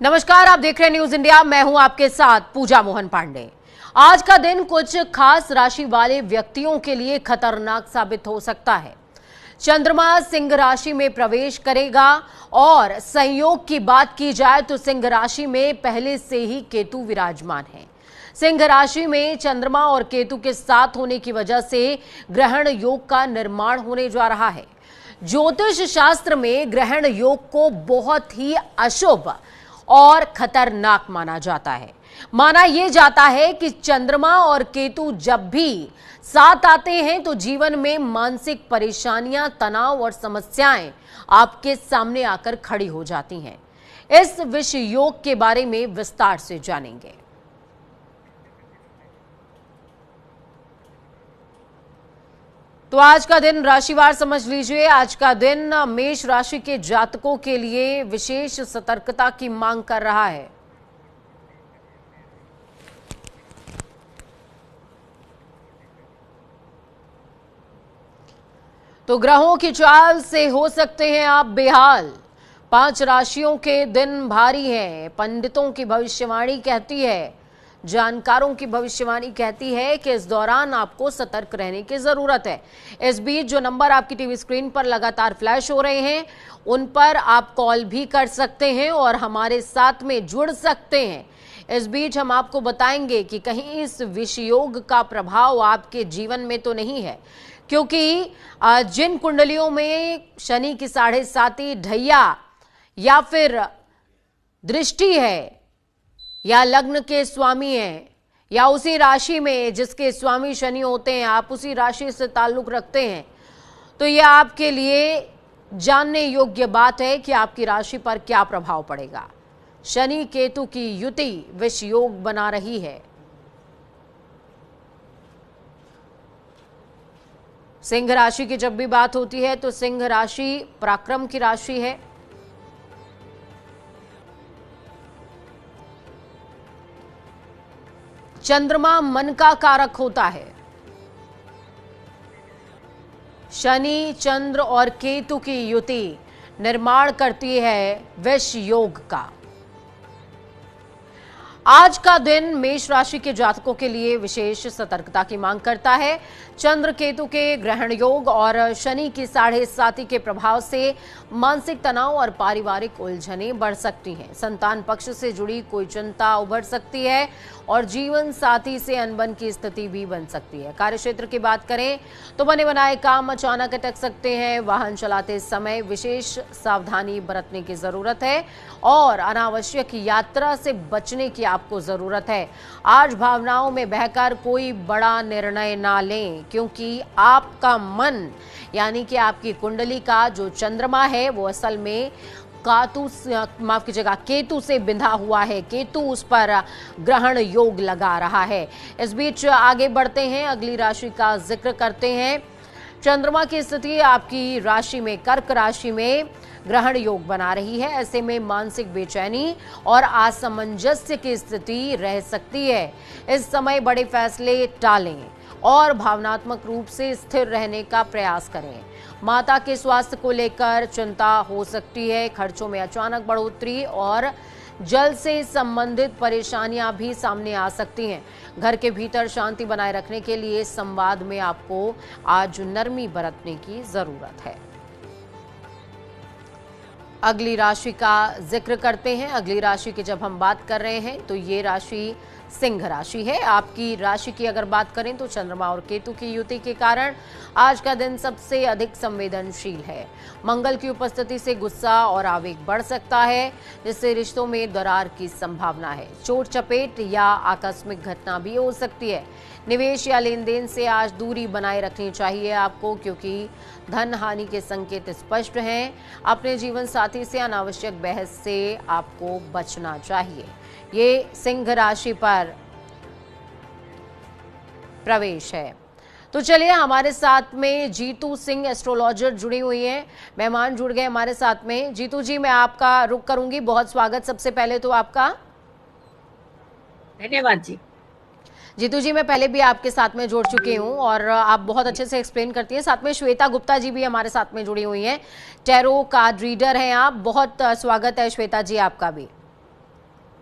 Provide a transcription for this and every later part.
नमस्कार, आप देख रहे हैं न्यूज इंडिया। मैं हूं आपके साथ पूजा मोहन पांडे। आज का दिन कुछ खास राशि वाले व्यक्तियों के लिए खतरनाक साबित हो सकता है। चंद्रमा सिंह राशि में प्रवेश करेगा और संयोग की बात की जाए तो सिंह राशि में पहले से ही केतु विराजमान है। सिंह राशि में चंद्रमा और केतु के साथ होने की वजह से ग्रहण योग का निर्माण होने जा रहा है। ज्योतिष शास्त्र में ग्रहण योग को बहुत ही अशुभ और खतरनाक माना जाता है। माना यह जाता है कि चंद्रमा और केतु जब भी साथ आते हैं तो जीवन में मानसिक परेशानियां, तनाव और समस्याएं आपके सामने आकर खड़ी हो जाती हैं। इस विषय योग के बारे में विस्तार से जानेंगे। तो आज का दिन राशिवार समझ लीजिए। आज का दिन मेष राशि के जातकों के लिए विशेष सतर्कता की मांग कर रहा है। तो ग्रहों की चाल से हो सकते हैं आप बेहाल। 5 राशियों के दिन भारी हैं। पंडितों की भविष्यवाणी कहती है, जानकारों की भविष्यवाणी कहती है कि इस दौरान आपको सतर्क रहने की जरूरत है। इस बीच जो नंबर आपकी टीवी स्क्रीन पर लगातार फ्लैश हो रहे हैं उन पर आप कॉल भी कर सकते हैं और हमारे साथ में जुड़ सकते हैं। इस बीच हम आपको बताएंगे कि कहीं इस विषयोग का प्रभाव आपके जीवन में तो नहीं है, क्योंकि जिन कुंडलियों में शनि की 7.5 ढैया या फिर दृष्टि है या लग्न के स्वामी हैं या उसी राशि में जिसके स्वामी शनि होते हैं, आप उसी राशि से ताल्लुक रखते हैं, तो यह आपके लिए जानने योग्य बात है कि आपकी राशि पर क्या प्रभाव पड़ेगा। शनि केतु की युति विष योग बना रही है। सिंह राशि की जब भी बात होती है तो सिंह राशि पराक्रम की राशि है। चंद्रमा मन का कारक होता है। शनि, चंद्र और केतु की युति निर्माण करती है विष योग का। आज का दिन मेष राशि के जातकों के लिए विशेष सतर्कता की मांग करता है। चंद्र केतु के ग्रहण योग और शनि की 7.5 के प्रभाव से मानसिक तनाव और पारिवारिक उलझनें बढ़ सकती हैं। संतान पक्ष से जुड़ी कोई चिंता उभर सकती है और जीवन साथी से अनबन की स्थिति भी बन सकती है। कार्यक्षेत्र की बात करें तो बने बनाए काम अचानक अटक सकते हैं। वाहन चलाते समय विशेष सावधानी बरतने की जरूरत है और अनावश्यक यात्रा से बचने की आपको जरूरत है। आज भावनाओं में बहकर कोई बड़ा निर्णय ना लें, क्योंकि आपका मन यानी कि आपकी कुंडली का जो चंद्रमा है वो असल में केतु से बिंधा हुआ है। केतु उस पर ग्रहण योग लगा रहा है। इस बीच आगे बढ़ते हैं, अगली राशि का जिक्र करते हैं। चंद्रमा की स्थिति आपकी राशि में कर्क राशि में ग्रहण योग बना रही है। ऐसे में मानसिक बेचैनी और असमंजस्य की स्थिति रह सकती है। इस समय बड़े फैसले टालें और भावनात्मक रूप से स्थिर रहने का प्रयास करें। माता के स्वास्थ्य को लेकर चिंता हो सकती है। खर्चों में अचानक बढ़ोतरी और जल से संबंधित परेशानियां भी सामने आ सकती हैं। घर के भीतर शांति बनाए रखने के लिए संवाद में आपको आज नरमी बरतने की जरूरत है। अगली राशि का जिक्र करते हैं। अगली राशि की जब हम बात कर रहे हैं तो ये राशि सिंह राशि है। आपकी राशि की अगर बात करें तो चंद्रमा और केतु की युति के कारण आज का दिन सबसे अधिक संवेदनशील है। मंगल की उपस्थिति से गुस्सा और आवेग बढ़ सकता है, जिससे रिश्तों में दरार की संभावना है। चोट चपेट या आकस्मिक घटना भी हो सकती है। निवेश या लेन देन से आज दूरी बनाए रखनी चाहिए आपको, क्योंकि धन हानि के संकेत स्पष्ट हैं। अपने जीवन साथी से अनावश्यक बहस से आपको बचना चाहिए। ये सिंह राशि पर प्रवेश है। तो चलिए, हमारे साथ में जीतू सिंह एस्ट्रोलॉजर जुड़ी हुई हैं, मेहमान जुड़ गए हमारे साथ में। जीतू जी, मैं आपका रुख करूंगी। बहुत स्वागत सबसे पहले तो आपका। धन्यवाद जी। जीतू जी, मैं पहले भी आपके साथ में जुड़ चुकी हूं और आप बहुत अच्छे से एक्सप्लेन करती हैं। साथ में श्वेता गुप्ता जी भी हमारे साथ में जुड़ी हुई हैं, टैरो कार्ड रीडर हैं आप। बहुत स्वागत है श्वेता जी आपका भी।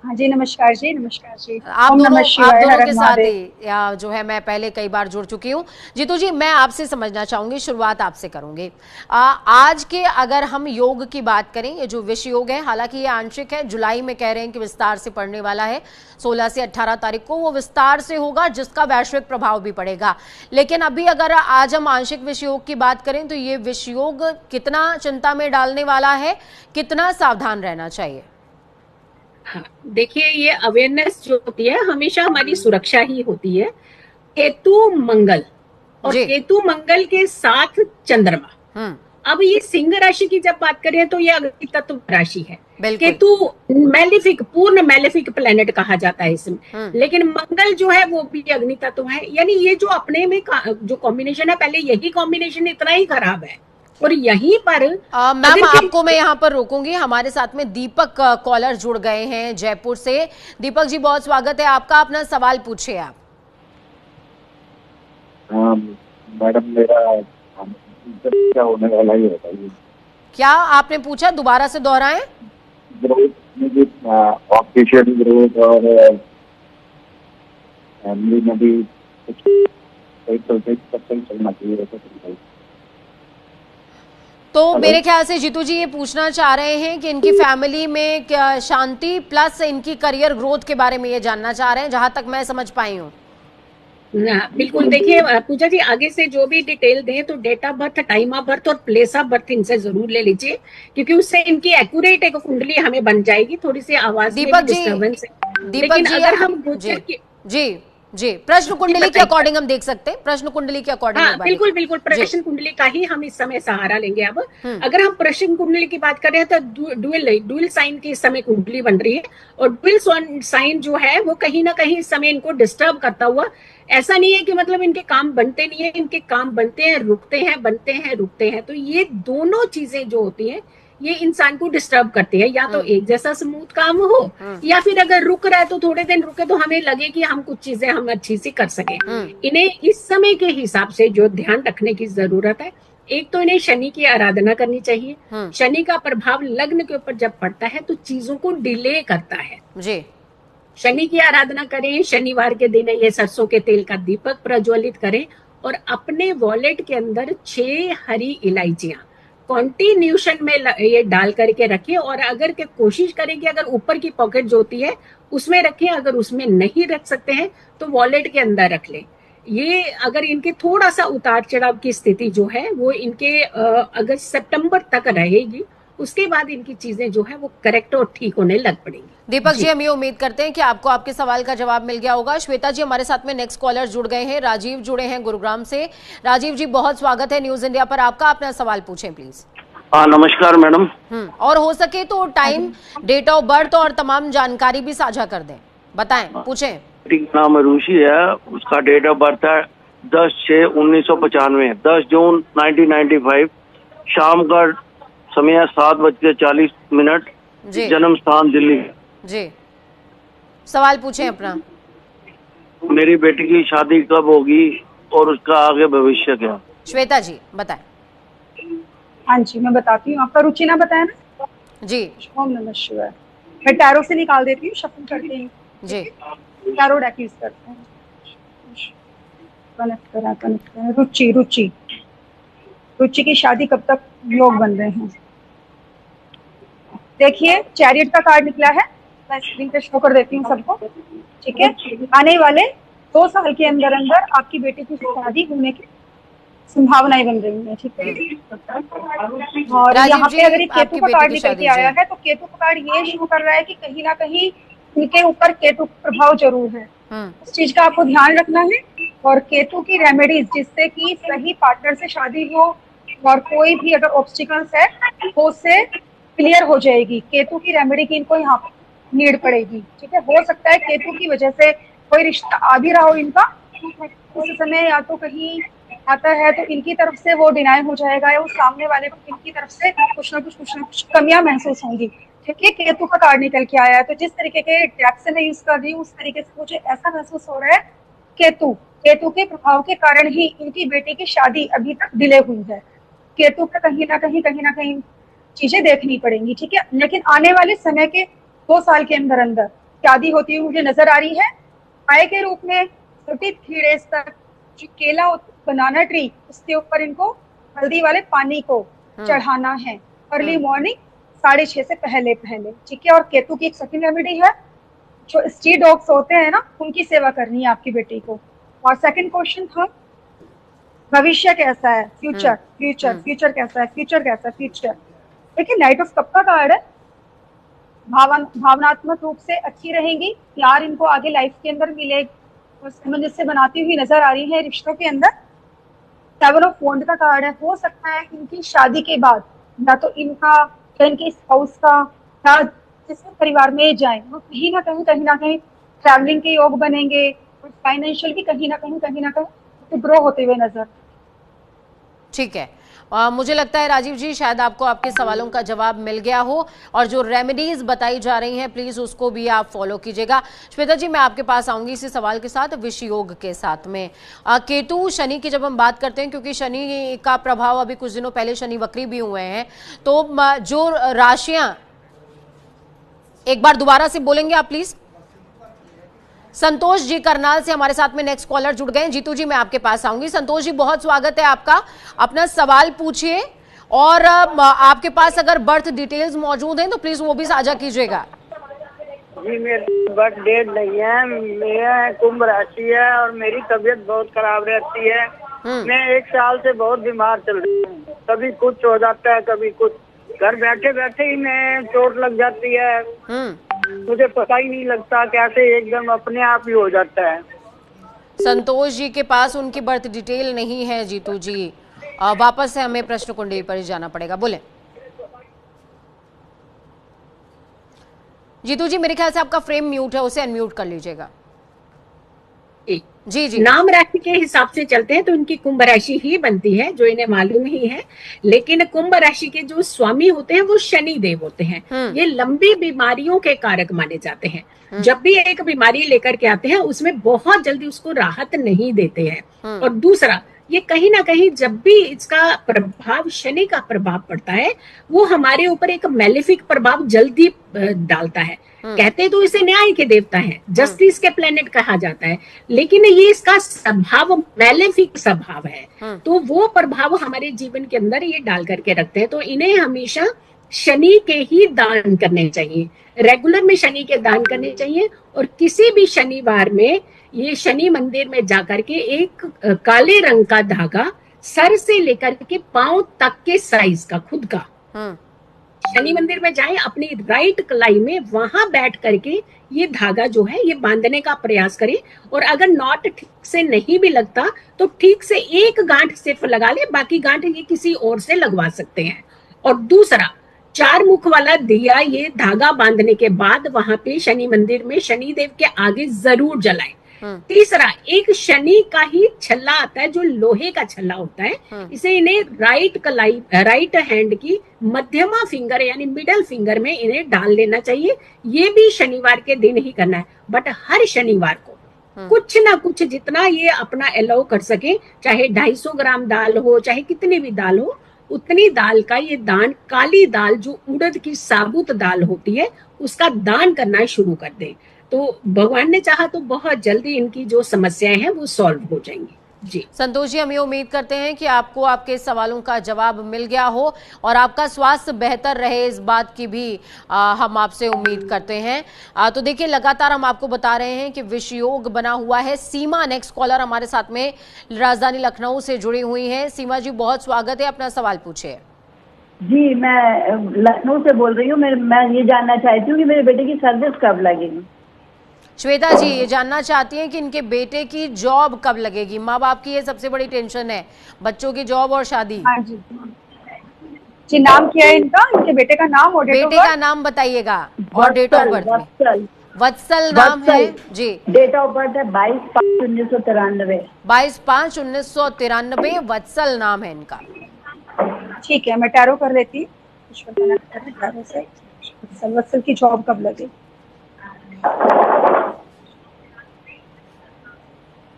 हाँ जी, नमस्कार जी, नमस्कार जी। आप ओम दोनों नमः आप शिवाय, दोनों हर हर के साथ महादेव। ही जो है मैं पहले कई बार जुड़ चुकी हूँ। जीतू जी, मैं आपसे समझना चाहूंगी, शुरुआत आपसे करूंगी। आज के अगर हम योग की बात करें, ये जो विश्व योग है, हालांकि ये आंशिक है, जुलाई में कह रहे हैं कि विस्तार से पड़ने वाला है, 16 से 18 तारीख को वो विस्तार से होगा, जिसका वैश्विक प्रभाव भी पड़ेगा। लेकिन अभी अगर आज हम आंशिक विश्व योग की बात करें तो ये विश्व योग कितना चिंता में डालने वाला है, कितना सावधान रहना चाहिए? हाँ, देखिए, ये अवेयरनेस जो होती है हमेशा हमारी सुरक्षा ही होती है। केतु मंगल, और जी। केतु मंगल के साथ चंद्रमा। अब ये सिंह राशि की जब बात करें तो ये अग्नि तत्व राशि है। बिल्कुल। केतु मैलिफिक, पूर्ण मैलिफिक प्लेनेट कहा जाता है इसमें। लेकिन मंगल जो है वो भी अग्नि तत्व है, यानी ये जो अपने में जो कॉम्बिनेशन है, पहले यही कॉम्बिनेशन इतना ही खराब है। और यहीं पर मैम, अगर आपको मैं यहाँ पर रोकूंगी। हमारे साथ में दीपक कॉलर जुड़ गए हैं जयपुर से। दीपक जी, बहुत स्वागत है आपका, अपना सवाल पूछिए आप। मैडम, मेरा क्या होने वाला है बताइए। क्या आपने पूछा, दोबारा से दोहराएं। ग्रोथ, ऑफिशियल ग्रोथ और फैमिली में भी कुछ चलना चाहिए वैसे। तो मेरे ख्याल से जीतू जी ये पूछना चाह रहे हैं कि इनकी फैमिली में क्या शांति प्लस इनकी करियर ग्रोथ के बारे में ये जानना चाह रहे हैं, जहां तक मैं समझ पाई हूँ। बिल्कुल। देखिए पूजा जी, आगे से जो भी डिटेल दें तो date of birth, time of birth और प्लेस ऑफ बर्थ इनसे जरूर ले लीजिए, क्योंकि उससे इनकी एक्यूरेट एक कुंडली हमें बन जाएगी। थोड़ी सी आवाज में भी डिस्टर्बेंस है, लेकिन अगर हम गोचर की जी प्रश्न कुंडली के अकॉर्डिंग हम देख सकते हैं, प्रश्न कुंडली के अकॉर्डिंग। हाँ, बिल्कुल बिल्कुल, प्रश्न कुंडली का ही हम इस समय सहारा लेंगे। अब अगर हम प्रश्न कुंडली की बात करें तो डुअल साइन की इस समय कुंडली बन रही है, और डुअल साइन जो है वो कहीं ना कहीं इस समय इनको डिस्टर्ब करता हुआ। ऐसा नहीं है कि मतलब इनके काम बनते नहीं है, इनके काम बनते हैं, रुकते हैं, बनते हैं, रुकते हैं। तो ये दोनों चीजें जो होती हैं ये इंसान को डिस्टर्ब करती है। या तो एक जैसा स्मूथ काम हो, या फिर अगर रुक रहा है तो थोड़े दिन रुके तो हमें लगे कि हम कुछ चीजें हम अच्छी सी कर सके। इन्हें इस समय के हिसाब से जो ध्यान रखने की जरूरत है, एक तो इन्हें शनि की आराधना करनी चाहिए। शनि का प्रभाव लग्न के ऊपर जब पड़ता है तो चीजों को डिले करता है जी। शनि की आराधना करें। शनिवार के दिन ये सरसों के तेल का दीपक प्रज्वलित करें, और अपने वॉलेट के अंदर 6 हरी इलायचियां कॉन्टिन्यूशन में ये डाल करके रखें। और अगर के कोशिश करें कि अगर ऊपर की पॉकेट जो होती है उसमें रखें, अगर उसमें नहीं रख सकते हैं तो वॉलेट के अंदर रख लें। ये अगर इनके थोड़ा सा उतार चढ़ाव की स्थिति जो है वो इनके अगर सितंबर तक रहेगी, उसके बाद इनकी चीजें जो है वो करेक्ट और ठीक होने लग पड़ेंगी। दीपक जी, हम ये उम्मीद करते हैं कि आपको आपके सवाल का जवाब मिल गया होगा। श्वेता जी, हमारे साथ में नेक्स्ट कॉलर जुड़ गए हैं, राजीव जुड़े हैं गुरुग्राम से। राजीव जी, बहुत स्वागत है न्यूज इंडिया पर आपका, अपना सवाल पूछें प्लीज। हाँ, नमस्कार मैडम। और हो सके तो टाइम, डेट ऑफ बर्थ और तमाम जानकारी भी साझा कर दें, बताएं, पूछें। नाम ऋषि है, उसका डेट ऑफ बर्थ है 10/6/1995, 10 जून 1995, शाम का समय 7:40, जन्म स्थान दिल्ली। जी, सवाल पूछें अपना। मेरी बेटी की शादी कब होगी और उसका आगे भविष्य क्या? श्वेता जी बताएं। हाँ जी, मैं बताती हूँ। आपका रुचि ना बताया ना जी। ओम नमः शिवाय। मैं टैरो से निकाल देती हूँ, शफल करती हूँ जी। टैरो डेक यूज करते हैं। कनेक्ट करा। रुचि रुचि रुचि की शादी कब तक योग बन रहे हैं? देखिए, चैरियट का कार्ड निकला है, मैं स्क्रीन पे शो कर देती हूँ सबको। ठीक है, आने वाले 2 साल के अंदर अंदर आपकी बेटी की शादी होने की संभावनाएं बन रही है। ठीक है, और यहाँ पे अगर केतु का कार्ड निकल के आया है तो केतु का कार्ड ये शो कर रहा है कि कहीं ना कहीं उनके ऊपर केतु प्रभाव जरूर है। उस चीज का आपको ध्यान रखना है। और केतु की रेमेडीज, जिससे कि सही पार्टनर से शादी हो और कोई भी अगर ऑब्स्टिकल्स है वो उससे क्लियर हो जाएगी। केतु की रेमेडी की इनको यहाँ पे नीड पड़ेगी। ठीक है, हो सकता है केतु की वजह से कोई रिश्ता आ भी रहा हो इनका उस समय, या तो कहीं आता है तो इनकी तरफ से वो डिनाई हो जाएगा, या उस सामने वाले को इनकी तरफ से कुछ ना कुछ कमियां महसूस होंगी। ठीक है, केतु का कार्ड निकल के आया है, तो जिस तरीके के ट्रैक से मैं यूज कर रही हूँ उस तरीके से मुझे ऐसा महसूस हो रहा है केतु के प्रभाव के कारण ही इनकी बेटी की शादी अभी तक डिले हुई है। केतु का कहीं ना कहीं चीजें देखनी पड़ेंगी। ठीक है, लेकिन आने वाले समय के 2 साल के अंदर अंदर शादी होती हुई मुझे नजर आ रही है। आय के रूप में 33 डेज तक जो केला बनाना ट्री, उसके ऊपर इनको हल्दी वाले पानी को चढ़ाना है अर्ली मॉर्निंग 6:30 से पहले पहले, ठीक है। और केतु की एक सेकंड रेमेडी है, जो स्ट्रीट डॉग्स होते हैं ना, उनकी सेवा करनी है आपकी बेटी को। और सेकंड क्वेश्चन था भविष्य कैसा है, फ्यूचर फ्यूचर फ्यूचर कैसा है, फ्यूचर कैसा है, फ्यूचर। देखिए नाइट ऑफ कप का कार्ड है, भावनात्मक रूप से अच्छी रहेंगी, प्यार इनको आगे लाइफ के अंदर मिलेगा और सामंजस्य बनाती हुई नजर आ रही है रिश्तों के अंदर। 7 ऑफ वॉन्ड का कार्ड है, हो सकता है इनकी शादी के बाद या तो इनका या इनके स्पाउस का या जिस परिवार में जाए वो कहीं ना कहीं ट्रैवलिंग के योग बनेंगे और फाइनेंशियल भी कहीं ना कहीं ग्रो होते हुए नजर। ठीक है, मुझे लगता है राजीव जी शायद आपको आपके सवालों का जवाब मिल गया हो और जो रेमेडीज बताई जा रही हैं प्लीज उसको भी आप फॉलो कीजिएगा। श्वेता जी मैं आपके पास आऊंगी इसी सवाल के साथ, विष योग के साथ में। केतु शनि की जब हम बात करते हैं, क्योंकि शनि का प्रभाव अभी कुछ दिनों पहले शनि वक्री भी हुए हैं, तो जो राशियां, एक बार दोबारा से बोलेंगे आप प्लीज। संतोष जी करनाल से हमारे साथ में नेक्स्ट कॉलर जुड़ गए। जीतू जी मैं आपके पास आऊंगी। संतोष जी बहुत स्वागत है आपका, अपना सवाल पूछिए और आपके पास अगर बर्थ डिटेल्स मौजूद हैं तो प्लीज वो भी साझा कीजिएगा। जी मेरी बर्थ डेट नहीं है, मेरा कुंभ राशि है और मेरी तबीयत बहुत खराब रहती है। मैं 1 साल से बहुत बीमार चल रही हूँ, कभी कुछ हो जाता है कभी कुछ, घर बैठे बैठे ही मैं चोट लग जाती है, मुझे पता ही नहीं लगता, कैसे एकदम अपने आप ही हो जाता है। संतोष जी के पास उनकी बर्थ डिटेल नहीं है जीतू जी, वापस से हमें प्रश्न कुंडली पर ही जाना पड़ेगा। बोले जीतू जी, मेरे ख्याल से आपका फ्रेम म्यूट है, उसे अनम्यूट कर लीजिएगा। जी जी, नाम राशि के हिसाब से चलते हैं तो इनकी कुंभ राशि ही बनती है, जो इन्हें मालूम ही है। लेकिन कुंभ राशि के जो स्वामी होते हैं वो शनि देव होते हैं। ये लंबी बीमारियों के कारक माने जाते हैं। जब भी एक बीमारी लेकर के आते हैं उसमें बहुत जल्दी उसको राहत नहीं देते हैं। और दूसरा, ये कहीं ना कहीं जब भी इसका प्रभाव, शनि का प्रभाव पड़ता है, वो हमारे ऊपर एक मैलेफिक प्रभाव जल्दी डालता है। कहते तो इसे न्याय के देवता है, जस्टिस के प्लेनेट कहा जाता है, लेकिन ये इसका स्वभाव मैलेफिक स्वभाव है, तो वो प्रभाव हमारे जीवन के अंदर ये डाल करके रखते हैं। तो इन्हें हमेशा शनि के ही दान करने चाहिए, रेगुलर में शनि के दान करने चाहिए। और किसी भी शनिवार में ये शनि मंदिर में जाकर के एक काले रंग का धागा सर से लेकर के पांव तक के साइज का खुद का, शनि मंदिर में जाएं, अपनी राइट कलाई में वहां बैठ करके ये धागा जो है ये बांधने का प्रयास करें। और अगर नॉट ठीक से नहीं भी लगता तो ठीक से एक गांठ सिर्फ लगा ले, बाकी गांठ ये किसी और से लगवा सकते हैं। और दूसरा, 4 मुख वाला दिया ये धागा बांधने के बाद वहां पे शनि मंदिर में शनि देव के आगे जरूर जलाएं। तीसरा, एक शनि का ही छल्ला आता है जो लोहे का छल्ला होता है, इसे इन्हें राइट हैंड की मध्यमा फिंगर यानी मिडल फिंगर में इन्हें डाल लेना चाहिए। ये भी शनिवार के दिन ही करना है, बट हर शनिवार को कुछ ना कुछ जितना ये अपना अलाउ कर सके, चाहे 250 ग्राम दाल हो, चाहे कितनी भी दाल हो, उतनी दाल का ये दान, काली दाल जो उड़द की साबुत दाल होती है उसका दान करना शुरू कर दे, तो भगवान ने चाहा तो बहुत जल्दी इनकी जो समस्याएं हैं वो सॉल्व हो जाएंगी। जी संतोष जी, हम ये उम्मीद करते हैं कि आपको आपके सवालों का जवाब मिल गया हो और आपका स्वास्थ्य बेहतर रहे, इस बात की भी हम आपसे उम्मीद करते हैं। तो देखिए, लगातार हम आपको बता रहे हैं कि विष योग बना हुआ है। सीमा नेक्स्ट कॉलर हमारे साथ में राजधानी लखनऊ से जुड़ी हुई हैं। सीमा जी बहुत स्वागत है, अपना सवाल पूछिए। जी, मैं लखनऊ से बोल रही हूँ। मैं ये जानना चाहती हूँ कि मेरे बेटे की सर्विस कब लगेगी। श्वेता जी ये जानना चाहती हैं कि इनके बेटे की जॉब कब लगेगी। माँ बाप की ये सबसे बड़ी टेंशन है, बच्चों की जॉब और शादी। हाँ जी जी, नाम क्या है इनका, इनके बेटे का नाम और बेटे का नाम बताइएगा और डेट ऑफ बर्थ। वत्सल नाम है जी। डेट ऑफ बर्थ है 22/5/1993। 22/5/1993 वत्सल नाम है इनका। ठीक है, मैं टैरो कर लेती हूँ। वत्सल की जॉब कब लगे।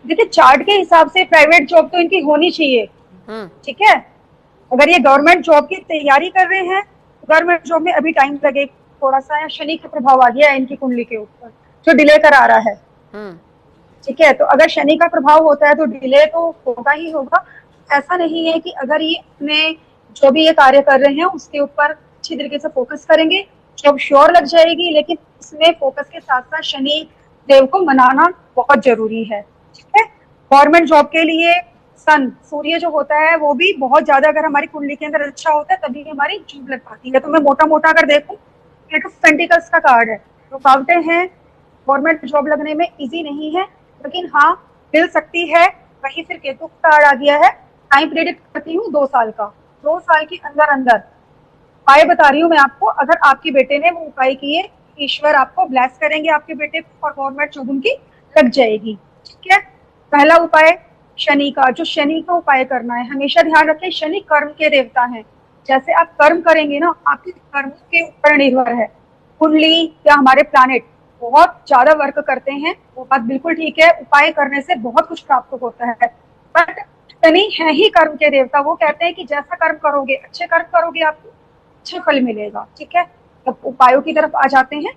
देखिए, चार्ट के हिसाब से प्राइवेट जॉब तो इनकी होनी चाहिए, ठीक है। अगर ये गवर्नमेंट जॉब की तैयारी कर रहे हैं, गवर्नमेंट जॉब में अभी टाइम लगे थोड़ा सा, या शनि का प्रभाव आ गया है इनकी कुंडली के ऊपर, जो डिले करा रहा है। ठीक है, तो अगर शनि का प्रभाव होता है तो डिले तो होगा ही होगा। ऐसा नहीं है कि अगर ये अपने जो भी ये कार्य कर रहे हैं उसके ऊपर अच्छी तरीके से फोकस करेंगे, जॉब श्योर लग जाएगी, लेकिन इसमें फोकस के साथ साथ शनि देव को मनाना बहुत जरूरी है। ठीक है, गवर्नमेंट जॉब के लिए सन, सूर्य जो होता है वो भी बहुत ज्यादा अगर हमारी कुंडली के अंदर अच्छा होता है तभी हमारी जॉब लग पाती है। तो मैं मोटा मोटा अगर देखूं, एट ऑफ पेंटिकल्स का कार्ड है, रुकावटें हैं, गवर्नमेंट जॉब लगने में इजी नहीं है, लेकिन हाँ मिल सकती है। वही फिर केतु का कार्ड आ गया है, टाइम प्रेडिक्ट करती हूँ 2 साल का, 2 साल के अंदर अंदर उपाय बता रही हूँ मैं आपको। अगर आपके बेटे ने वो उपाय किए, ईश्वर आपको ब्लेस करेंगे आपके बेटे को और गवर्नमेंट जॉब उनकी लग जाएगी। ठीक है, पहला उपाय शनि का, जो शनि का उपाय करना है, हमेशा ध्यान रखें शनि कर्म के देवता हैं। जैसे आप कर्म करेंगे ना, आपके कर्म के ऊपर निर्भर है। कुंडली या हमारे प्लैनेट बहुत ज्यादा वर्क करते हैं, वो बात बिल्कुल ठीक है, उपाय करने से बहुत कुछ प्राप्त होता है, बट शनि है ही कर्म के देवता। वो कहते हैं कि जैसा कर्म करोगे, अच्छे कर्म करोगे, आपको अच्छा फल मिलेगा। ठीक है, अब उपायों की तरफ आ जाते हैं।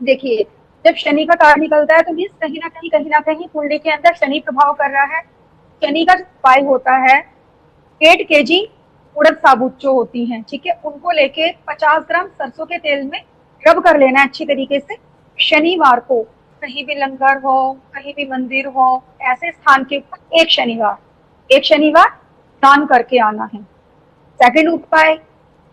देखिए, जब शनि का कार्ड निकलता है तो मीन्स कहीं ना कहीं कुंडली के अंदर शनि प्रभाव कर रहा है। शनि का जो उपाय होता है, 8 kg उड़द साबुत जो होती हैं, ठीक है, उनको लेके 50 ग्राम सरसों के तेल में रब कर लेना है अच्छी तरीके से। शनिवार को कहीं भी लंगर हो, कहीं भी मंदिर हो, ऐसे स्थान के ऊपर एक शनिवार स्नान करके आना है। सेकंड उपाय,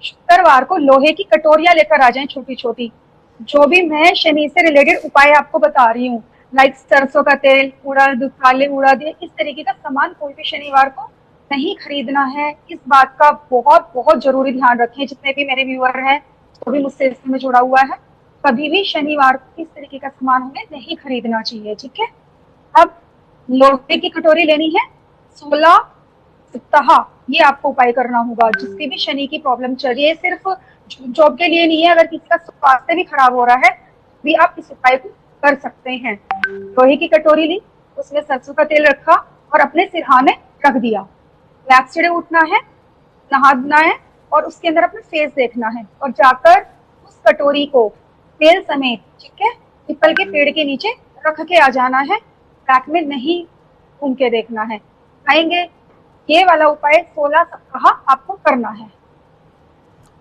शुक्रवार को लोहे की कटोरियां लेकर आ जाएं छोटी छोटी। जो भी मैं शनि से रिलेटेड उपाय आपको बता रही हूँ, लाइक सरसों का तेल, उड़द, काले उड़द, इस तरीके का सामान कोई भी शनिवार को नहीं खरीदना है। इस बात का बहुत बहुत जरूरी ध्यान रखें। जितने भी मेरे व्यूअर हैं, जो भी मुझसे इसमें जुड़ा हुआ है, कभी भी शनिवार को इस तरीके का सामान हमें नहीं खरीदना चाहिए। ठीक है, अब लोहे की कटोरी लेनी है, 16 सप्ताह ये आपको उपाय करना होगा। जिसकी भी शनि की प्रॉब्लम चल रही है, सिर्फ जॉब के लिए नहीं है, अगर किसी का स्वास्थ्य भी खराब हो रहा है भी आप इस उपाय को कर सकते हैं। लोहे की कटोरी ली, उसमें सरसों का तेल रखा और अपने सिरहाने रख दिया। नेक्स्ट डे उठना है, नहाना है और उसके अंदर अपना फेस देखना है और जाकर उस कटोरी को तेल समेत, ठीक है, पीपल के पेड़ के नीचे रख के आ जाना है। बैक में नहीं घूम के देखना है। आएंगे, ये वाला उपाय 16 सप्ताह आपको करना है।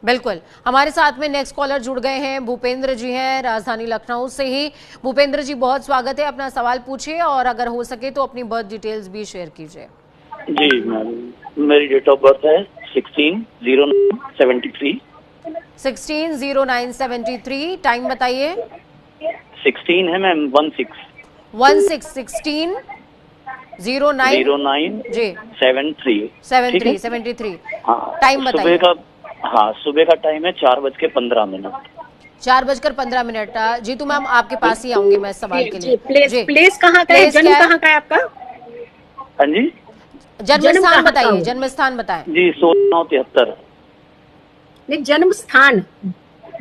बिल्कुल, हमारे साथ में नेक्स्ट कॉलर जुड़ गए हैं, भूपेंद्र जी हैं राजधानी लखनऊ से ही। भूपेंद्र जी, बहुत स्वागत है, अपना सवाल पूछिए और अगर हो सके तो अपनी बर्थ डिटेल्स भी शेयर कीजिए। जी मैम, मेरी डेट ऑफ बर्थ है 16/09/73। 16/09/73। टाइम बताइए। 16 है मैम, 16/09 जी 73। हाँ, टाइम बताइए। सुबह का टाइम है 4:15। 4:15। जी तो मैम आपके पास ही आऊंगी मैं सवाल के लिए। प्लेस कहाँ का है, जन्म कहाँ का है आपका? हाँ जी, जन्म स्थान बताइए, जन्म स्थान बताएं। जी 16/73। नहीं, जन्म स्थान,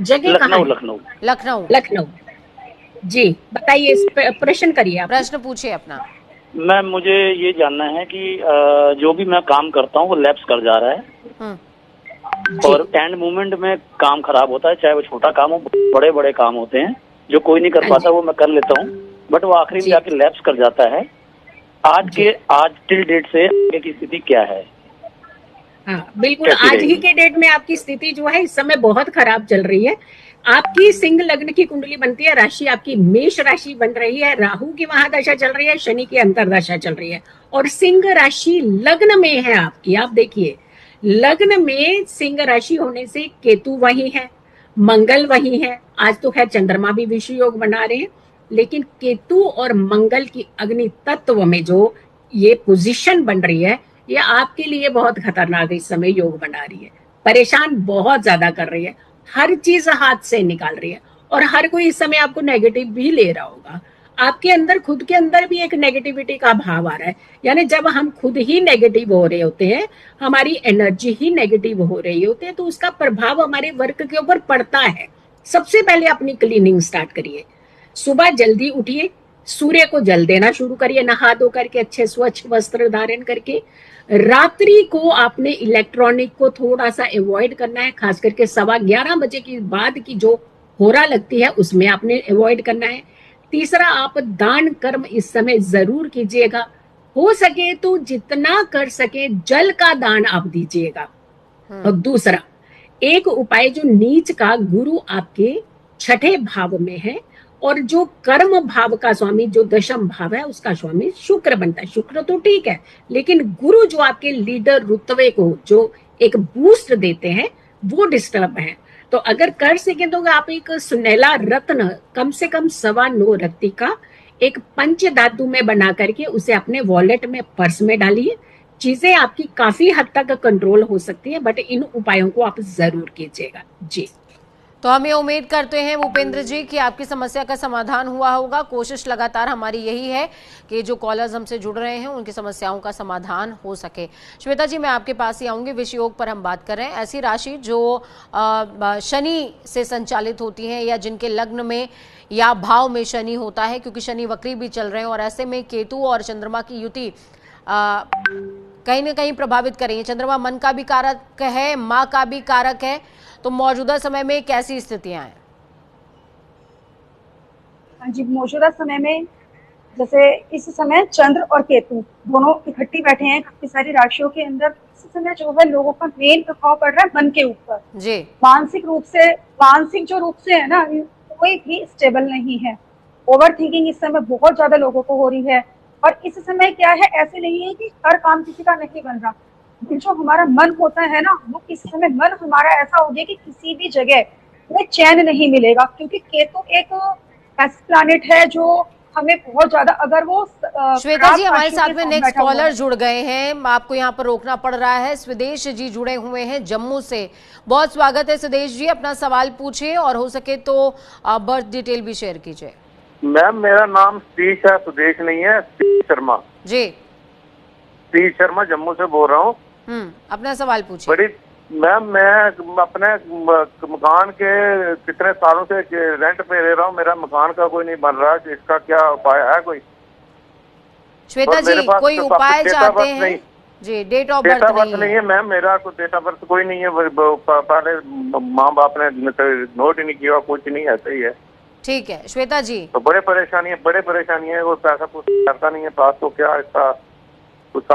जगह कहाँ है? लखनऊ। जी बताइए, प्रश्न करिए आप। प्रश्न पूछिए अपना। मैम, मुझे ये जानना है कि जो भी मैं काम करता हूँ वो लैप्स कर जा रहा है और एंड मोमेंट में काम खराब होता है, चाहे वो छोटा काम हो, बड़े बड़े काम होते हैं जो कोई नहीं कर पाता, वो मैं कर लेता हूँ, बट वो आखिरी में जाके लैप्स कर जाता है। आज टिल डेट से आगे की स्थिति क्या है? हाँ बिल्कुल, आज ही के डेट में आपकी स्थिति जो है इस समय बहुत खराब चल रही है। आपकी सिंह लग्न की कुंडली बनती है, राशि आपकी मेष राशि बन रही है, राहु की महादशा चल रही है, शनि की अंतरदशा चल रही है और सिंह राशि लग्न में है आपकी। आप देखिए, लग्न में सिंह राशि होने से केतु वही है, मंगल वही है। आज तो खैर चंद्रमा भी विषु योग बना रहे हैं, लेकिन केतु और मंगल की अग्नि तत्व में जो ये पोजीशन बन रही है, ये आपके लिए बहुत खतरनाक इस समय योग बना रही है। परेशान बहुत ज्यादा कर रही है, हर चीज हाथ से निकाल रही है और हर कोई इस समय आपको नेगेटिव भी ले रहा होगा। आपके अंदर, खुद के अंदर भी एक नेगेटिविटी का भाव आ रहा है। यानी जब हम खुद ही नेगेटिव हो रहे होते हैं, हमारी एनर्जी ही नेगेटिव हो रही होती है, तो उसका प्रभाव हमारे वर्क के ऊपर पड़ता है। सबसे पहले अपनी क्लीनिंग स्टार्ट करिए। सुबह जल्दी उठिए, सूर्य को जल देना शुरू करिए, नहा धो करके अच्छे स्वच्छ वस्त्र धारण करके। रात्रि को आपने इलेक्ट्रॉनिक को थोड़ा सा अवॉइड करना है, खास करके 11:15 बजे के बाद की जो होरा लगती है उसमें आपने अवॉइड करना है। तीसरा, आप दान कर्म इस समय जरूर कीजिएगा। हो सके तो जितना कर सके जल का दान आप दीजिएगा। और दूसरा एक उपाय, जो नीच का गुरु आपके छठे भाव में है और जो कर्म भाव का स्वामी, जो दशम भाव है, उसका स्वामी शुक्र बनता है। शुक्र तो ठीक है, लेकिन गुरु जो आपके लीडर रुतबे को जो एक बूस्ट देते हैं वो डिस्टर्ब है। तो अगर कर सके तो आप एक सुनहला रत्न, कम से कम 9.25 रत्ती का एक पंच धातु में बना करके उसे अपने वॉलेट में, पर्स में डालिए। चीजें आपकी काफी हद तक कंट्रोल हो सकती है, बट इन उपायों को आप जरूर कीजिएगा जी। तो हम ये उम्मीद करते हैं भूपेंद्र जी कि आपकी समस्या का समाधान हुआ होगा। कोशिश लगातार हमारी यही है कि जो कॉलर्स हमसे जुड़ रहे हैं उनकी समस्याओं का समाधान हो सके। श्वेता जी, मैं आपके पास ही आऊंगी। विषय योग पर हम बात कर रहे हैं। ऐसी राशि जो शनि से संचालित होती है या जिनके लग्न में या भाव में शनि होता है, क्योंकि शनि वक्री भी चल रहे हैं और ऐसे में केतु और चंद्रमा की युति कहीं ना कहीं प्रभावित करेंगे। चंद्रमा मन का भी कारक है, माँ का भी कारक है, तो मौजूदा समय में कैसी स्थितियां हैं? हाँ जी, मौजूदा समय में जैसे इस समय चंद्र और केतु दोनों इकट्ठी बैठे हैं काफी सारी राशियों के अंदर। इस समय जो है लोगों का मेन प्रभाव पड़ रहा है मन के ऊपर जी। मानसिक जो रूप से है ना, कोई भी स्टेबल नहीं है। ओवर थिंकिंग इस समय बहुत ज्यादा लोगों को हो रही है। और इस समय क्या है, ऐसे नहीं है कि हर काम किसी का नहीं बन रहा। जो हमारा मन होता है ना, वो इस समय मन हमारा ऐसा हो गया कि किसी भी जगह में चैन नहीं मिलेगा, क्योंकि केतु एक ऐसा प्लैनेट है जो हमें बहुत ज्यादा, अगर वो श्वेता जी हमारे साथ में नेक्स्ट कॉलर जुड़ गए हैं, आपको यहाँ पर रोकना पड़ रहा है। स्वदेश जी जुड़े हुए हैं जम्मू से। बहुत स्वागत है स्वदेश जी, अपना सवाल पूछिए और हो सके तो बर्थ डिटेल भी शेयर कीजिए। मैम, मेरा नाम सतीश है, सुदेश नहीं है, सतीश शर्मा जी। सतीश शर्मा जम्मू से बोल रहा हूँ। अपना सवाल पूछिए। बड़ी मैम, मैं अपने मकान के कितने सालों से रेंट पे रह रहा हूँ, मेरा मकान का कोई नहीं बन रहा, इसका क्या उपाय है कोई? श्वेता जी, कोई उपाय चाहते हैं? जी, डेट ऑफ बर्थ नहीं है मैम, मेरा कोई डेट ऑफ बर्थ कोई नहीं है। पहले माँ बाप ने नोट ही नहीं किया, कुछ नहीं, ऐसे ही है। ठीक है श्वेता जी। तो बड़े परेशानी है, वो पैसा कुछ करता नहीं है पास, तो क्या इसका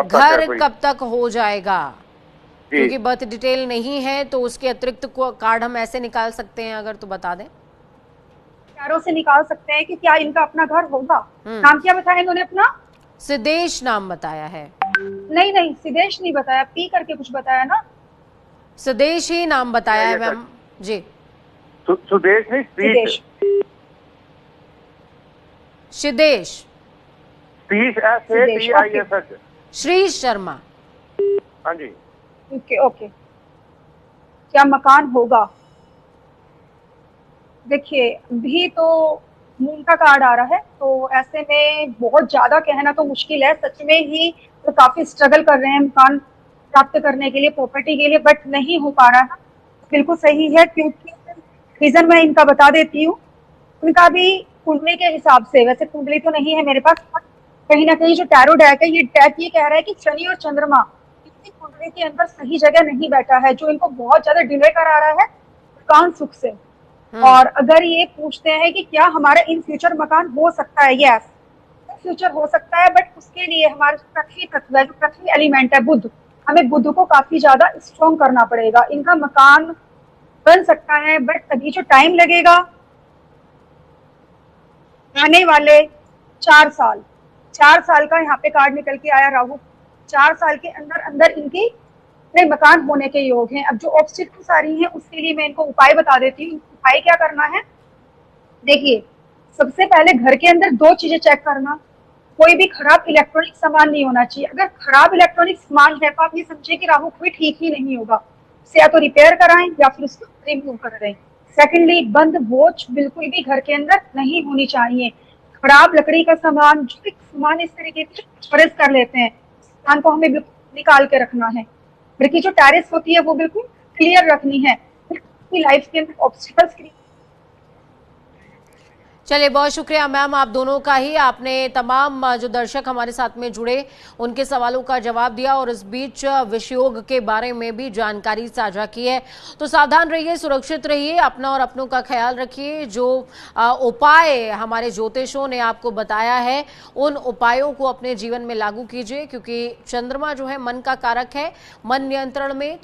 घर कब तक हो जाएगा? क्योंकि बर्थ डिटेल नहीं है तो उसके अतिरिक्त कार्ड हम ऐसे निकाल सकते हैं, अगर तो बता दें। चारों से निकाल सकते हैं कि क्या इनका अपना घर होगा। नाम क्या बताया इन्होंने अपना? सिदेश नाम बताया है। नहीं, सिदेश नहीं बताया, पी करके कुछ बताया ना। सिदेश ही नाम बताया है मैम जी। सुदेश नहीं, सिदेश। सिदेश, श्री शर्मा। हाँ जी। ओके। क्या मकान होगा? देखिए, अभी तो मून का कार्ड आ रहा है, तो ऐसे में बहुत ज्यादा कहना तो मुश्किल है। सच में ही तो काफी स्ट्रगल कर रहे हैं मकान प्राप्त करने के लिए, प्रॉपर्टी के लिए, बट नहीं हो पा रहा है। बिल्कुल सही है, क्योंकि रीजन मैं इनका बता देती हूँ। उनका भी कुंडली के हिसाब से, वैसे कुंडली तो नहीं है मेरे पास, कहीं ना कहीं जो टैरो डेक है, ये डेक ये कह रहा है कि शनि और चंद्रमा इनकी कुंडली के अंदर सही जगह नहीं बैठा है, जो इनको बहुत ज्यादा डिले करा रहा है मकान सुख से। और अगर ये पूछते हैं कि क्या हमारा इन फ्यूचर मकान हो सकता है, यस फ्यूचर हो सकता है, बट उसके लिए हमारे पृथ्वी तत्व है, जो पृथ्वी एलिमेंट है बुध, हमें बुध को काफी ज्यादा स्ट्रॉन्ग करना पड़ेगा। इनका मकान बन सकता है, बट अभी जो टाइम लगेगा, आने वाले 4 साल का यहाँ पे कार्ड निकल के आया राहु। 4 साल के अंदर अंदर इनकी नए मकान होने के योग हैं। अब जो ऑब्स्टिकल्स आ रही हैं उसके लिए मैं इनको उपाय बता देती हूँ। उपाय क्या करना है, देखिए, सबसे पहले घर के अंदर 2 चीजें चेक करना। कोई भी खराब इलेक्ट्रॉनिक सामान नहीं होना चाहिए। अगर खराब इलेक्ट्रॉनिक सामान है तो आप ये समझे कि राहु कोई ठीक ही नहीं होगा, उसे या तो रिपेयर कराएं या फिर उसको रिमूव कर दें। सेकेंडली, बंद वॉच बिल्कुल भी घर के अंदर नहीं होनी चाहिए। खराब लकड़ी का सामान, जो भी सामान इस तरीके से एक्सप्रेस कर लेते हैं, सामान को हमें बिल्कुल निकाल के रखना है। घर की जो टेरेस होती है वो बिल्कुल क्लियर रखनी है, लाइफ के अंदर ऑब्स्टिकल्स। चलिए, बहुत शुक्रिया मैम आप दोनों का ही। आपने तमाम जो दर्शक हमारे साथ में जुड़े उनके सवालों का जवाब दिया और इस बीच विषयोग के बारे में भी जानकारी साझा की है। तो सावधान रहिए, सुरक्षित रहिए, अपना और अपनों का ख्याल रखिए। जो उपाय हमारे ज्योतिषों ने आपको बताया है उन उपायों को अपने जीवन में लागू कीजिए, क्योंकि चंद्रमा जो है मन का कारक है, मन नियंत्रण में।